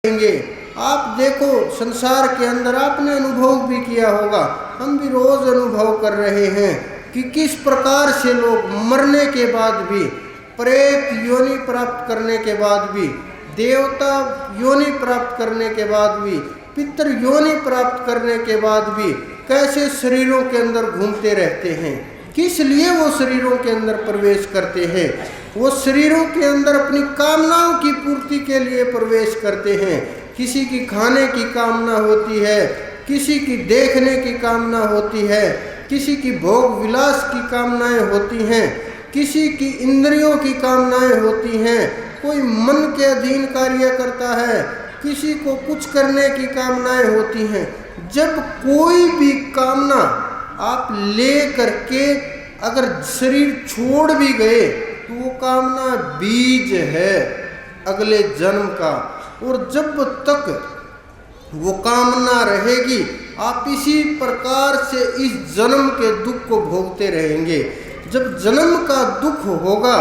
रहेंगे। आप देखो संसार के अंदर आपने अनुभव भी किया होगा, हम भी रोज अनुभव कर रहे हैं कि किस प्रकार से लोग मरने के बाद भी, प्रेत योनि प्राप्त करने के बाद भी, देवता योनि प्राप्त करने के बाद भी, पितृ योनि प्राप्त करने के बाद भी कैसे शरीरों के अंदर घूमते रहते हैं। किस लिए वो शरीरों के अंदर प्रवेश करते हैं? वो शरीरों के अंदर अपनी कामनाओं की पूर्ति के लिए प्रवेश करते हैं। किसी की खाने की कामना होती है, किसी की देखने की कामना होती है, किसी की भोग विलास की कामनाएं होती हैं, किसी की इंद्रियों की कामनाएं होती हैं, कोई मन के अधीन कार्य करता है, किसी को कुछ करने की कामनाएं होती हैं। जब कोई भी कामना आप ले करके अगर शरीर छोड़ भी गए तो वो कामना बीज है अगले जन्म का, और जब तक वो कामना रहेगी आप इसी प्रकार से इस जन्म के दुख को भोगते रहेंगे। जब जन्म का दुख होगा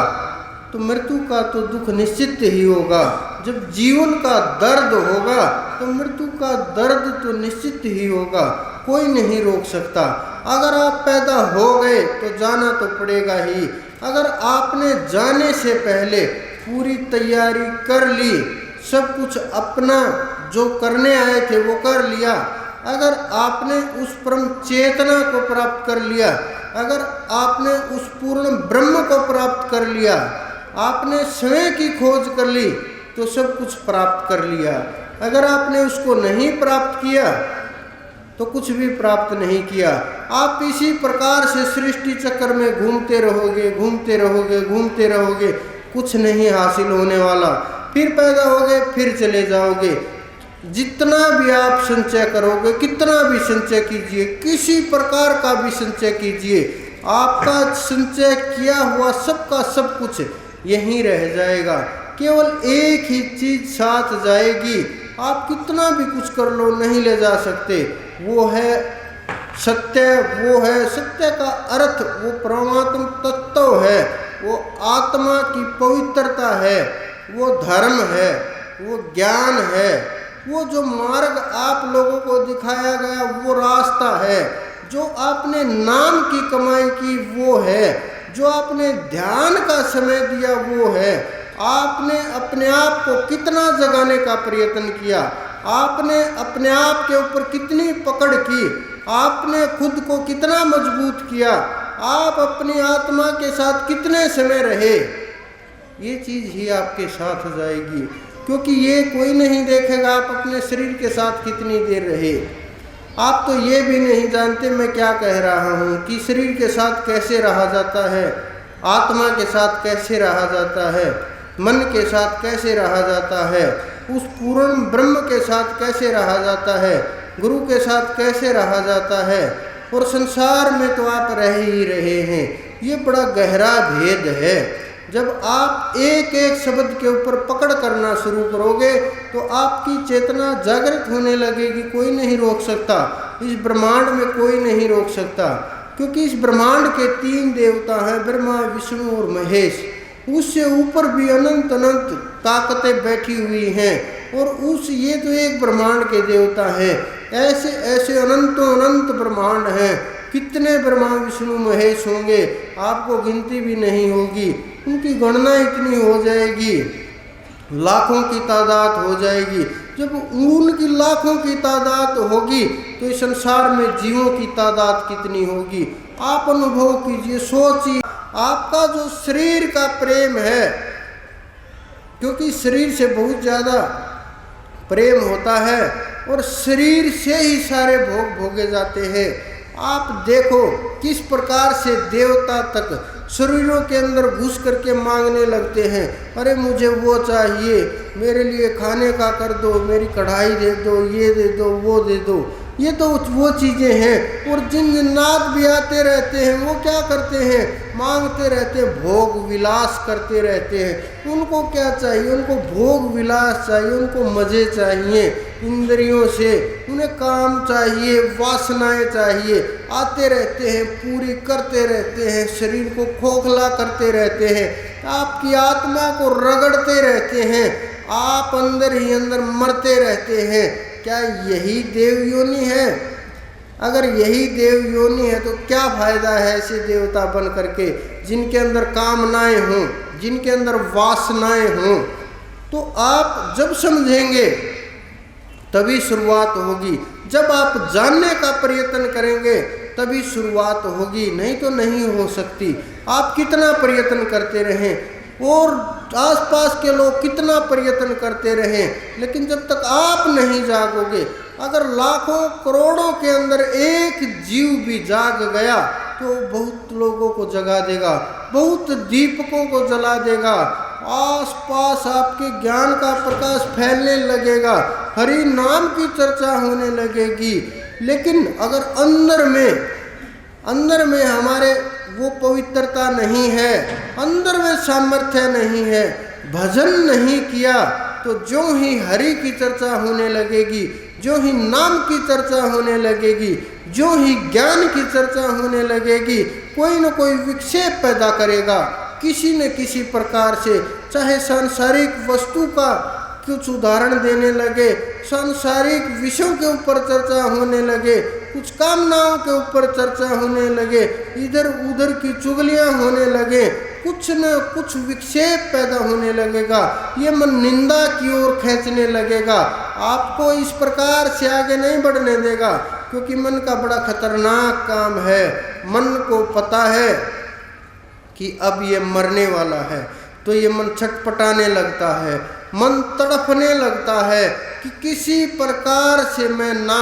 तो मृत्यु का तो दुख निश्चित ही होगा। जब जीवन का दर्द होगा तो मृत्यु का दर्द तो निश्चित ही होगा, कोई नहीं रोक सकता। अगर आप पैदा हो गए तो जाना तो पड़ेगा ही। अगर आपने जाने से पहले पूरी तैयारी कर ली, सब कुछ अपना जो करने आए थे वो कर लिया, अगर आपने उस परम चेतना को प्राप्त कर लिया, अगर आपने उस पूर्ण ब्रह्म को प्राप्त कर लिया, आपने स्वयं की खोज कर ली तो सब कुछ प्राप्त कर लिया। अगर आपने उसको नहीं प्राप्त किया तो कुछ भी प्राप्त नहीं किया। आप इसी प्रकार से सृष्टि चक्र में घूमते रहोगे, घूमते रहोगे, घूमते रहोगे, कुछ नहीं हासिल होने वाला। फिर पैदा होगे, फिर चले जाओगे। जितना भी आप संचय करोगे, कितना भी संचय कीजिए, किसी प्रकार का भी संचय कीजिए, आपका संचय किया हुआ सबका सब कुछ यहीं रह जाएगा। केवल एक ही चीज साथ जाएगी। आप कितना भी कुछ कर लो नहीं ले जा सकते, वो है सत्य। वो है सत्य का अर्थ, वो परमात्म तत्व है, वो आत्मा की पवित्रता है, वो धर्म है, वो ज्ञान है, वो जो मार्ग आप लोगों को दिखाया गया वो रास्ता है। जो आपने नाम की कमाई की वो है, जो आपने ध्यान का समय दिया वो है। आपने अपने आप को कितना जगाने का प्रयत्न किया, आपने अपने आप के ऊपर कितनी पकड़ की, आपने खुद को कितना मजबूत किया, आप अपनी आत्मा के साथ कितने समय रहे, ये चीज़ ही आपके साथ जाएगी। क्योंकि ये कोई नहीं देखेगा आप अपने शरीर के साथ कितनी देर रहे। आप तो ये भी नहीं जानते मैं क्या कह रहा हूँ कि शरीर के साथ कैसे रहा जाता है, आत्मा के साथ कैसे रहा जाता है, मन के साथ कैसे रहा जाता है, उस पूर्ण ब्रह्म के साथ कैसे रहा जाता है, गुरु के साथ कैसे रहा जाता है। और संसार में तो आप रह ही रहे हैं। ये बड़ा गहरा भेद है। जब आप एक एक शब्द के ऊपर पकड़ करना शुरू करोगे तो आपकी चेतना जागृत होने लगेगी। कोई नहीं रोक सकता, इस ब्रह्मांड में कोई नहीं रोक सकता, क्योंकि इस ब्रह्मांड के 3 देवता हैं, ब्रह्मा विष्णु और महेश। उससे ऊपर भी अनंत अनंत ताकतें बैठी हुई हैं, और उस ये तो एक ब्रह्मांड के देवता हैं। ऐसे ऐसे अनंतों अनंत ब्रह्मांड हैं। कितने ब्रह्मा विष्णु महेश होंगे आपको गिनती भी नहीं होगी। उनकी गणना इतनी हो जाएगी, लाखों की तादाद हो जाएगी। जब उनकी लाखों की तादाद होगी तो इस संसार में जीवों की तादाद कितनी होगी। आप अनुभव कीजिए, सोचिए। आपका जो शरीर का प्रेम है, क्योंकि शरीर से बहुत ज़्यादा प्रेम होता है और शरीर से ही सारे भोग भोगे जाते हैं। आप देखो किस प्रकार से देवता तक शरीरों के अंदर घुस करके मांगने लगते हैं, अरे मुझे वो चाहिए, मेरे लिए खाने का कर दो, मेरी कढ़ाई दे दो, ये दे दो, वो दे दो। ये तो वो चीज़ें हैं। और जिन जिन्नात भी आते रहते हैं वो क्या करते हैं, मांगते रहते हैं, भोग विलास करते रहते हैं। उनको क्या चाहिए, उनको भोग विलास चाहिए, उनको मज़े चाहिए। इंद्रियों से, उन्हें काम चाहिए, वासनाएं चाहिए, आते रहते हैं, पूरी करते रहते हैं, शरीर को खोखला करते रहते हैं, आपकी आत्मा को रगड़ते रहते हैं, आप अंदर ही अंदर मरते रहते हैं। क्या यही देव योनि है? अगर यही देव योनि है तो क्या फायदा है ऐसे देवता बन करके, जिनके अंदर कामनाएं हों, जिनके अंदर वासनाएं हों। तो आप जब समझेंगे तभी शुरुआत होगी, जब आप जानने का प्रयत्न करेंगे तभी शुरुआत होगी, नहीं तो नहीं हो सकती। आप कितना प्रयत्न करते रहें और आसपास के लोग कितना प्रयत्न करते रहें, लेकिन जब तक आप नहीं जागोगे, अगर लाखों करोड़ों के अंदर एक जीव भी जाग गया तो बहुत लोगों को जगा देगा, बहुत दीपकों को जला देगा, आसपास आपके ज्ञान का प्रकाश फैलने लगेगा, हरि नाम की चर्चा होने लगेगी। लेकिन अगर अंदर में हमारे वो पवित्रता नहीं है, अंदर में सामर्थ्य नहीं है, भजन नहीं किया, तो जो ही हरि की चर्चा होने लगेगी, जो ही नाम की चर्चा होने लगेगी, जो ही ज्ञान की चर्चा होने लगेगी, कोई न कोई विक्षेप पैदा करेगा किसी न किसी प्रकार से। चाहे सांसारिक वस्तु का कुछ उदाहरण देने लगे, सांसारिक विषयों के ऊपर चर्चा होने लगे, कुछ कामनाओं के ऊपर चर्चा होने लगे, इधर उधर की चुगलियां होने लगे, कुछ न कुछ विक्षेप पैदा होने लगेगा, ये मन निंदा की ओर खींचने लगेगा, आपको इस प्रकार से आगे नहीं बढ़ने देगा। क्योंकि मन का बड़ा खतरनाक काम है। मन को पता है कि अब ये मरने वाला है, तो ये मन छटपटाने लगता है, मन तड़फने लगता है कि किसी प्रकार से मैं ना